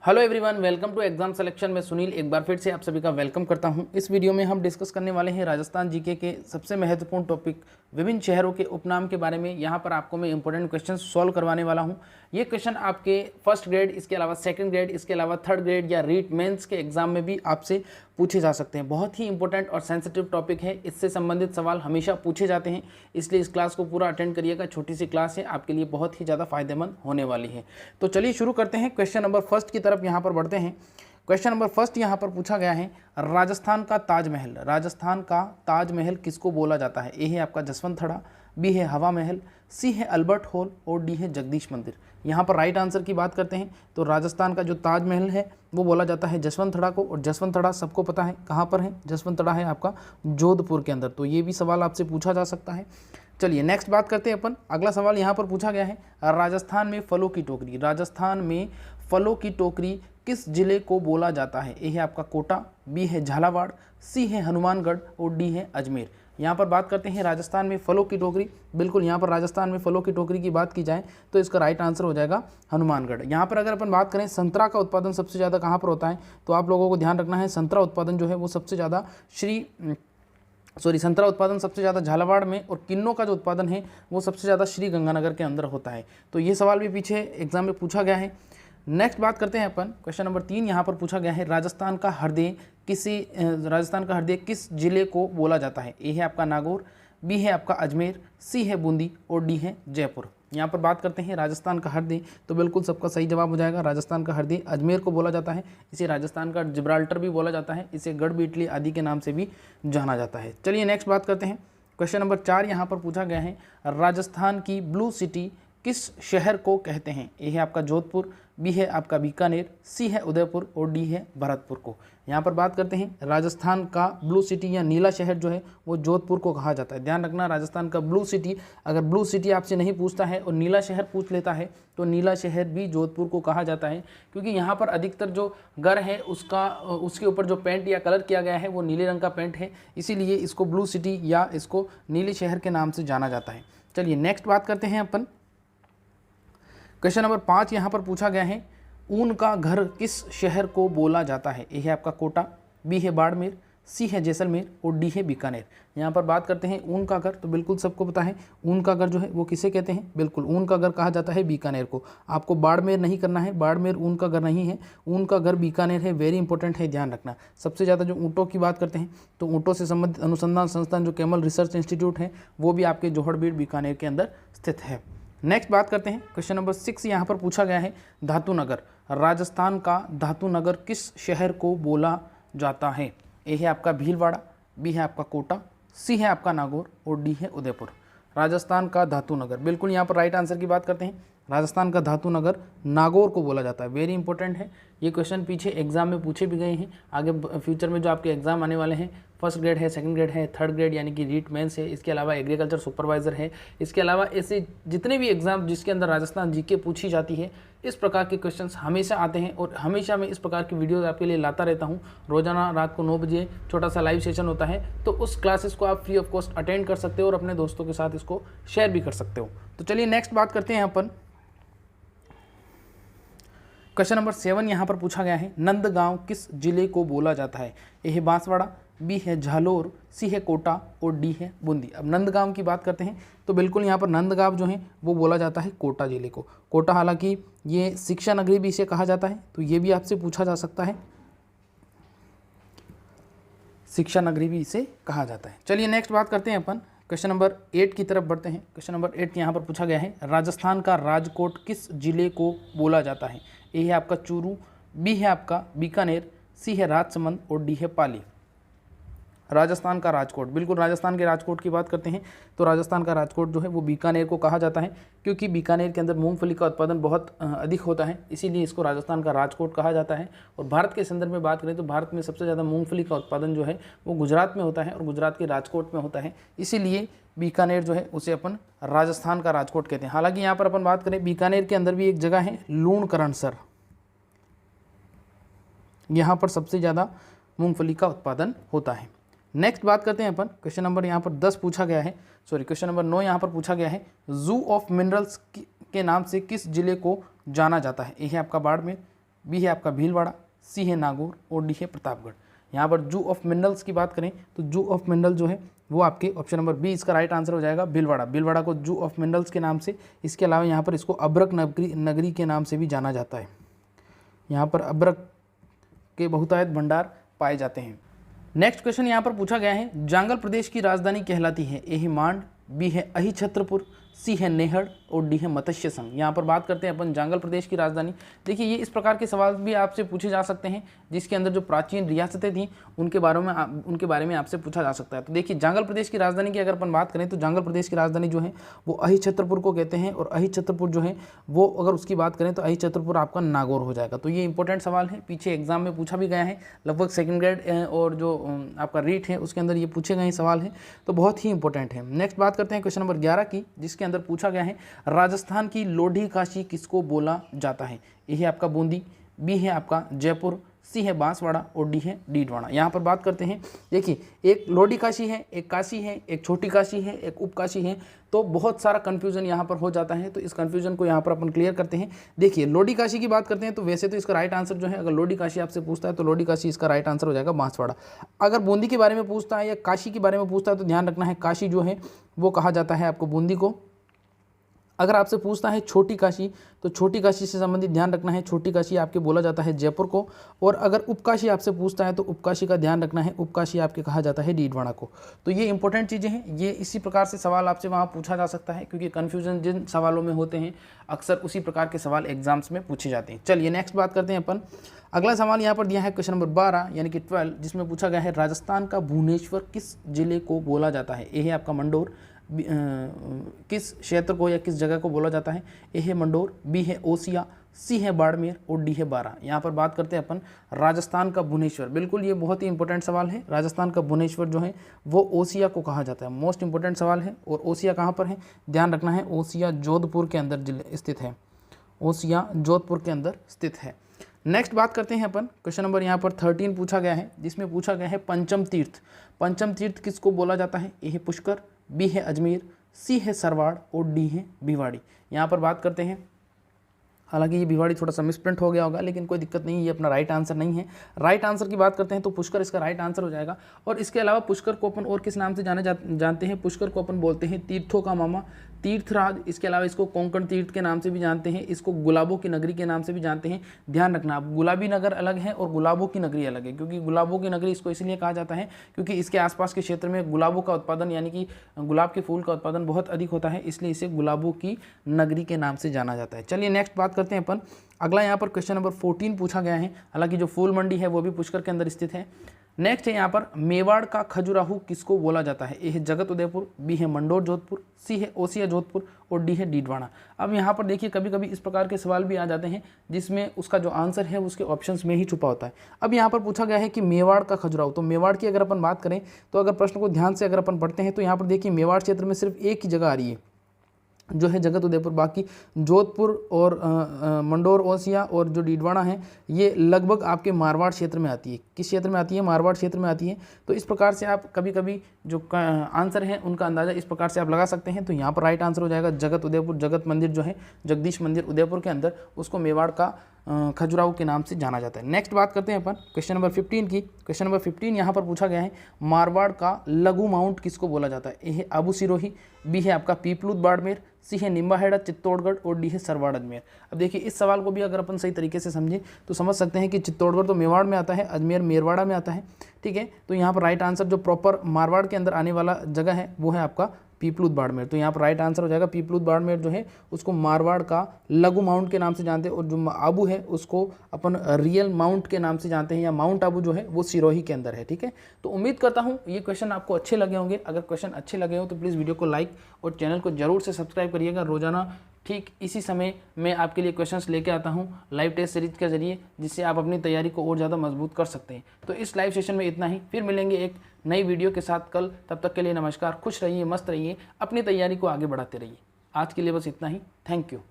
Hello everyone, welcome to exam selection में सुनील एक बार फिर से आप सभी का वेलकम करता हूं। इस वीडियो में हम डिस्कस करने वाले हैं राजस्थान जीके के सबसे महत्वपूर्ण टॉपिक विभिन्न शहरों के उपनाम के बारे में। यहां पर आपको मैं इंपॉर्टेंट क्वेश्चन सॉल्व करवाने वाला हूं। ये क्वेश्चन आपके फर्स्ट ग्रेड, इसके अलावा सेकंड ग्रेड, इसके अलावा थर्ड ग्रेड या रीट मेंस के एग्जाम में भी आपसे पूछे जा सकते हैं। बहुत ही इंपॉर्टेंट और सेंसिटिव टॉपिक है, इससे संबंधित सवाल हमेशा पूछे जाते हैं, इसलिए इस क्लास को पूरा अटेंड करिएगा। छोटी सी क्लास है, आपके लिए बहुत ही ज़्यादा फायदेमंद होने वाली है। तो चलिए शुरू करते हैं। क्वेश्चन नंबर फर्स्ट की तरफ यहाँ पर बढ़ते हैं। क्वेश्चन नंबर फर्स्ट यहाँ पर पूछा गया है, राजस्थान का ताजमहल, राजस्थान का ताजमहल किसको बोला जाता है? ए है आपका जसवंत थड़ा, बी है हवा महल, सी है अल्बर्ट हॉल और डी है जगदीश मंदिर। यहाँ पर राइट आंसर की बात करते हैं तो राजस्थान का जो ताजमहल है वो बोला जाता है जसवंत थड़ा को, और जसवंत थड़ा सबको पता है कहाँ पर है। जसवंत थड़ा है आपका जोधपुर के अंदर। तो ये भी सवाल आपसे पूछा जा सकता है। चलिए नेक्स्ट बात करते हैं अपन। अगला सवाल यहाँ पर पूछा गया है, राजस्थान में फलों की टोकरी, राजस्थान में फलों की टोकरी किस जिले को बोला जाता है? ए है आपका कोटा, बी है झालावाड़, सी है हनुमानगढ़ और डी है अजमेर। यहाँ पर बात करते हैं राजस्थान में फलों की टोकरी। बिल्कुल यहाँ पर राजस्थान में फलों की टोकरी की बात की जाए तो इसका राइट आंसर हो जाएगा हनुमानगढ़। यहाँ पर अगर अपन बात करें संतरा का उत्पादन सबसे ज़्यादा कहाँ पर होता है, तो आप लोगों को ध्यान रखना है संतरा उत्पादन जो है वो सबसे ज़्यादा संतरा उत्पादन सबसे ज़्यादा झालावाड़ में, और किन्नों का जो उत्पादन है वो सबसे ज़्यादा श्री गंगानगर के अंदर होता है। तो ये सवाल भी पीछे एग्जाम में पूछा गया है। नेक्स्ट बात करते हैं अपन। क्वेश्चन नंबर 3 यहाँ पर पूछा गया है, राजस्थान का हृदय किस जिले को बोला जाता है? ए है आपका नागौर, बी है आपका अजमेर, सी है बूंदी और डी है जयपुर। यहाँ पर बात करते हैं राजस्थान का हृदय, तो बिल्कुल सबका सही जवाब हो जाएगा। राजस्थान का हृदय अजमेर को बोला जाता है। इसे राजस्थान का जिब्राल्टर भी बोला जाता है, इसे गढ़ इटली आदि के नाम से भी जाना जाता है। चलिए नेक्स्ट बात करते हैं। क्वेश्चन नंबर 4 यहाँ पर पूछा गया है, राजस्थान की ब्लू सिटी किस शहर को कहते हैं? ए है आपका जोधपुर, बी है आपका बीकानेर, सी है उदयपुर और डी है भरतपुर को। यहाँ पर बात करते हैं राजस्थान का ब्लू सिटी या नीला शहर जो है वो जोधपुर को कहा जाता है। ध्यान रखना, राजस्थान का ब्लू सिटी, अगर ब्लू सिटी आपसे नहीं पूछता है और नीला शहर पूछ लेता है तो नीला शहर भी जोधपुर को कहा जाता है, क्योंकि यहाँ पर अधिकतर जो घर है उसके ऊपर जो पेंट या कलर किया गया है वो नीले रंग का पेंट है, इसीलिए इसको ब्लू सिटी या इसको नीले शहर के नाम से जाना जाता है। चलिए नेक्स्ट बात करते हैं अपन। क्वेश्चन नंबर 5 यहाँ पर पूछा गया है, ऊन का घर किस शहर को बोला जाता है? ए है आपका कोटा, बी है बाड़मेर, सी है जैसलमेर और डी है बीकानेर। यहाँ पर बात करते हैं ऊन का घर, तो बिल्कुल सबको पता है ऊन का घर जो है वो किसे कहते हैं? बिल्कुल ऊन का घर कहा जाता है बीकानेर को। आपको बाड़मेर नहीं करना है, बाड़मेर ऊन का घर नहीं है, ऊन का घर बीकानेर है। वेरी इंपॉर्टेंट है, ध्यान रखना। सबसे ज़्यादा जो ऊँटों की बात करते हैं तो ऊँटों से संबंधित अनुसंधान संस्थान जो कैमल रिसर्च इंस्टीट्यूट है वो भी आपके जोहड़बीड़ बीकानेर के अंदर स्थित है। नेक्स्ट बात करते हैं। क्वेश्चन नंबर 6 यहाँ पर पूछा गया है, धातु नगर, राजस्थान का धातु नगर किस शहर को बोला जाता है? ए है आपका भीलवाड़ा, बी है आपका कोटा, सी है आपका नागौर और डी है उदयपुर। राजस्थान का धातु नगर, बिल्कुल यहाँ पर राइट आंसर की बात करते हैं। राजस्थान का धातु नगर नागौर को बोला जाता है। वेरी इंपॉर्टेंट है, ये क्वेश्चन पीछे एग्जाम में पूछे भी गए हैं। आगे फ्यूचर में जो आपके एग्जाम आने वाले हैं, फर्स्ट ग्रेड है, सेकंड ग्रेड है, थर्ड ग्रेड यानी कि रीट मेंस है, इसके अलावा एग्रीकल्चर सुपरवाइजर है, इसके अलावा ऐसे जितने भी एग्जाम जिसके अंदर राजस्थान जीके पूछी जाती है, इस प्रकार के क्वेश्चंस हमेशा आते हैं और हमेशा मैं इस प्रकार की वीडियोस आपके लिए लाता रहता हूं। रोजाना रात को 9 बजे छोटा सा लाइव सेशन होता है, तो उस क्लासेस को आप फ्री ऑफ कॉस्ट अटेंड कर सकते हो और अपने दोस्तों के साथ इसको शेयर भी कर सकते हो। तो चलिए नेक्स्ट बात करते हैं अपन। क्वेश्चन नंबर 7 यहाँ पर पूछा गया है, नंदगांव किस जिले को बोला जाता है? ए है बांसवाड़ा, बी है झालोर, सी है कोटा और डी है बूंदी। अब नंदगांव की बात करते हैं तो बिल्कुल यहाँ पर नंदगांव जो है वो बोला जाता है कोटा जिले को। कोटा हालांकि ये शिक्षा नगरी भी इसे कहा जाता है, तो ये भी आपसे पूछा जा सकता है, शिक्षा नगरी भी इसे कहा जाता है। चलिए नेक्स्ट बात करते हैं अपन। क्वेश्चन नंबर 8 की तरफ बढ़ते हैं। क्वेश्चन नंबर 8 यहाँ पर पूछा गया है, राजस्थान का राजकोट किस जिले को बोला जाता है? ए है आपका चूरू, बी है आपका बीकानेर, सी है राजसमंद और डी है पाली। राजस्थान का राजकोट, बिल्कुल राजस्थान के राजकोट की बात करते हैं तो राजस्थान का राजकोट जो है वो बीकानेर को कहा जाता है, क्योंकि बीकानेर के अंदर मूंगफली का उत्पादन बहुत अधिक होता है, इसीलिए इसको राजस्थान का राजकोट कहा जाता है। और भारत के संदर्भ में बात करें तो भारत में सबसे ज़्यादा मूंगफली का उत्पादन जो है वो गुजरात में होता है और गुजरात के राजकोट में होता है, इसीलिए बीकानेर जो है उसे अपन राजस्थान का राजकोट कहते हैं। हालांकि यहाँ पर अपन बात करें बीकानेर के अंदर भी एक जगह है लूणकरणसर, यहाँ पर सबसे ज़्यादा मूंगफली का उत्पादन होता है। नेक्स्ट बात करते हैं अपन। क्वेश्चन नंबर यहाँ पर 10 पूछा गया है, क्वेश्चन नंबर 9 यहाँ पर पूछा गया है, जू ऑफ मिनरल्स के नाम से किस जिले को जाना जाता है? ए है आपका बाड़मेर, बी है आपका भीलवाड़ा, सी है नागौर और डी है प्रतापगढ़। यहाँ पर जू ऑफ मिनरल्स की बात करें तो जू ऑफ मिनरल जो है वो आपके ऑप्शन नंबर बी इसका राइट आंसर हो जाएगा, भीलवाड़ा। भीलवाड़ा को जू ऑफ मिनरल्स के नाम से, इसके अलावा यहाँ पर इसको अब्रक नगरी के नाम से भी जाना जाता है। यहाँ पर अब्रक के बहुतायत भंडार पाए जाते हैं। नेक्स्ट क्वेश्चन यहाँ पर पूछा गया है, जांगल प्रदेश की राजधानी कहलाती है? ए है मांड, बी है अहिछत्रपुर, सी है नेहड़ और डी है मत्स्य संघ। यहाँ पर बात करते हैं अपन जांगल प्रदेश की राजधानी। देखिए ये इस प्रकार के सवाल भी आपसे पूछे जा सकते हैं जिसके अंदर जो प्राचीन रियासतें थीं उनके बारे में आपसे पूछा जा सकता है। तो देखिए जांगल प्रदेश की राजधानी की अगर अपन बात करें तो जांगल प्रदेश की राजधानी जो है वो अहिछत्रपुर को कहते हैं, और अहिछत्रपुर जो है वो अगर उसकी बात करें तो अहिछत्रपुर आपका नागौर हो जाएगा। तो ये इंपॉर्टेंट सवाल है, पीछे एग्जाम में पूछा भी गया है, लगभग सेकेंड ग्रेड और जो आपका रीट है उसके अंदर ये पूछे गए सवाल हैं, तो बहुत ही इंपॉर्टेंट है। नेक्स्ट बात करते हैं क्वेश्चन नंबर 11 की, जिसके अंदर पूछा गया है, राजस्थान की लोधी काशी किसको बोला जाता है? ए है आपका बूंदी, बी है आपका जयपुर, सी है बांसवाड़ा और डी है डीडवाड़ा। यहाँ पर बात करते हैं, देखिए एक लोधी काशी है, एक काशी है, एक छोटी काशी है, एक उपकाशी है, तो बहुत सारा कन्फ्यूजन यहाँ पर हो जाता है। तो इस कन्फ्यूजन को यहाँ पर अपन क्लियर करते हैं। देखिए लोधी काशी की बात करते हैं तो वैसे तो इसका राइट आंसर जो है, अगर लोधी काशी आपसे पूछता है तो लोधी काशी इसका राइट आंसर हो जाएगा बांसवाड़ा। अगर बूंदी के बारे में पूछता है या काशी के बारे में पूछता है तो ध्यान रखना है काशी जो है वो कहा जाता है आपको बूंदी को। अगर आपसे पूछता है छोटी काशी तो छोटी काशी से संबंधित ध्यान रखना है, छोटी काशी आपके बोला जाता है जयपुर को। और अगर उपकाशी आपसे पूछता है तो उपकाशी का ध्यान रखना है, उपकाशी आपके कहा जाता है डीडवाड़ा को। तो ये इंपॉर्टेंट चीज़ें हैं, ये इसी प्रकार से सवाल आपसे वहाँ पूछा जा सकता है, क्योंकि कन्फ्यूजन जिन सवालों में होते हैं अक्सर उसी प्रकार के सवाल एग्जाम्स में पूछे जाते हैं। चलिए नेक्स्ट बात करते हैं अपन। अगला सवाल यहाँ पर दिया है क्वेश्चन नंबर 12 यानी कि 12, जिसमें पूछा गया है, राजस्थान का भुवनेश्वर किस जिले को बोला जाता है? ए है आपका मंडोर, किस क्षेत्र को या किस जगह को बोला जाता है? ए है मंडोर, बी है ओसिया, सी है बाड़मेर और डी है बारा। यहाँ पर बात करते हैं अपन राजस्थान का भुवनेश्वर। बिल्कुल ये बहुत ही इंपॉर्टेंट सवाल है। राजस्थान का भुवनेश्वर जो है वो ओसिया को कहा जाता है, मोस्ट इंपॉर्टेंट सवाल है। और ओसिया कहाँ पर है ध्यान रखना है, ओसिया जोधपुर के अंदर स्थित है, ओसिया जोधपुर के अंदर स्थित है। नेक्स्ट बात करते हैं अपन, क्वेश्चन नंबर यहाँ पर 13 पूछा गया है, जिसमें पूछा गया है पंचम तीर्थ। पंचम तीर्थ किसको बोला जाता है? ए है पुष्कर, बी है अजमेर, सी है सरवाड़ और डी है भिवाड़ी। यहाँ पर बात करते हैं, हालांकि ये भिवाड़ी थोड़ा सा मिसप्रिंट हो गया होगा लेकिन कोई दिक्कत नहीं, ये अपना राइट आंसर नहीं है। राइट आंसर की बात करते हैं तो पुष्कर इसका राइट आंसर हो जाएगा। और इसके अलावा पुष्कर को अपन और किस नाम से जानते हैं? पुष्कर को अपन बोलते हैं तीर्थों का मामा, तीर्थराज। इसके अलावा इसको कोंकण तीर्थ के नाम से भी जानते हैं, इसको गुलाबों की नगरी के नाम से भी जानते हैं। ध्यान रखना, गुलाबी नगर अलग है और गुलाबों की नगरी अलग है, क्योंकि गुलाबों की नगरी इसको इसलिए कहा जाता है क्योंकि इसके आसपास के क्षेत्र में गुलाबों का उत्पादन यानी कि गुलाब के फूल का उत्पादन बहुत अधिक होता है, इसलिए इसे गुलाबों की नगरी के नाम से जाना जाता है। चलिए नेक्स्ट बात करते हैं अपन। अगला यहाँ पर क्वेश्चन नंबर 14 पूछा गया है, हालांकि जो फूल मंडी है वो भी पुष्कर के अंदर स्थित है। नेक्स्ट है यहाँ पर, मेवाड़ का खजुराहो किसको बोला जाता है? ए है जगत उदयपुर, बी है मंडोर जोधपुर, सी है ओसिया जोधपुर और डी है डीडवाड़ा। अब यहाँ पर देखिए कभी कभी इस प्रकार के सवाल भी आ जाते हैं जिसमें उसका जो आंसर है उसके ऑप्शंस में ही छुपा होता है। अब यहाँ पर पूछा गया है कि मेवाड़ का खजुराहो, तो मेवाड़ की अगर अपन बात करें तो अगर प्रश्न को ध्यान से अगर अपन पढ़ते हैं तो यहाँ पर देखिए मेवाड़ क्षेत्र में सिर्फ एक ही जगह आ रही है जो है जगत उदयपुर, बाकी जोधपुर और मंडोर ओसिया और जो डीडवाड़ा है ये लगभग आपके मारवाड़ क्षेत्र में आती है। किस क्षेत्र में आती है? मारवाड़ क्षेत्र में आती है। तो इस प्रकार से आप कभी कभी जो आंसर है उनका अंदाज़ा इस प्रकार से आप लगा सकते हैं। तो यहाँ पर राइट आंसर हो जाएगा जगत उदयपुर। जगत मंदिर जो है जगदीश मंदिर उदयपुर के अंदर, उसको मेवाड़ का खजुराहो के नाम से जाना जाता है। नेक्स्ट बात करते हैं अपन क्वेश्चन नंबर 15 की। क्वेश्चन नंबर 15 यहाँ पर पूछा गया है, मारवाड़ का लघु माउंट किसको बोला जाता है? ए है आबू सिरोही, बी है आपका पीपलूद बाड़मेर, सी है निम्बाहेड़ा चित्तौड़गढ़ और डी है सरवाड़ अजमेर। अब देखिए इस सवाल को भी अगर अपन सही तरीके से समझें तो समझ सकते हैं कि चित्तौड़गढ़ तो मेवाड़ में आता है, अजमेर मेरवाड़ा में आता है, ठीक है। तो यहाँ पर राइट आंसर जो प्रॉपर मारवाड़ के अंदर आने वाला जगह है वो है आपका पीपलूद बाड़मेर। तो यहाँ पर राइट आंसर हो जाएगा पीपलूद बाड़मेर जो है उसको मारवाड़ का लघु माउंट के नाम से जानते हैं, और जो आबू है उसको अपन रियल माउंट के नाम से जानते हैं, या माउंट आबू जो है वो सिरोही के अंदर है, ठीक है। तो उम्मीद करता हूँ ये क्वेश्चन आपको अच्छे लगे होंगे। अगर क्वेश्चन अच्छे लगे हो तो प्लीज़ वीडियो को लाइक और चैनल को जरूर से सब्सक्राइब करिएगा। रोजाना ठीक इसी समय मैं आपके लिए क्वेश्चंस लेके आता हूँ लाइव टेस्ट सीरीज के जरिए, जिससे आप अपनी तैयारी को और ज़्यादा मजबूत कर सकते हैं। तो इस लाइव सेशन में इतना ही, फिर मिलेंगे एक नई वीडियो के साथ कल। तब तक के लिए नमस्कार, खुश रहिए, मस्त रहिए, अपनी तैयारी को आगे बढ़ाते रहिए। आज के लिए बस इतना ही, थैंक यू।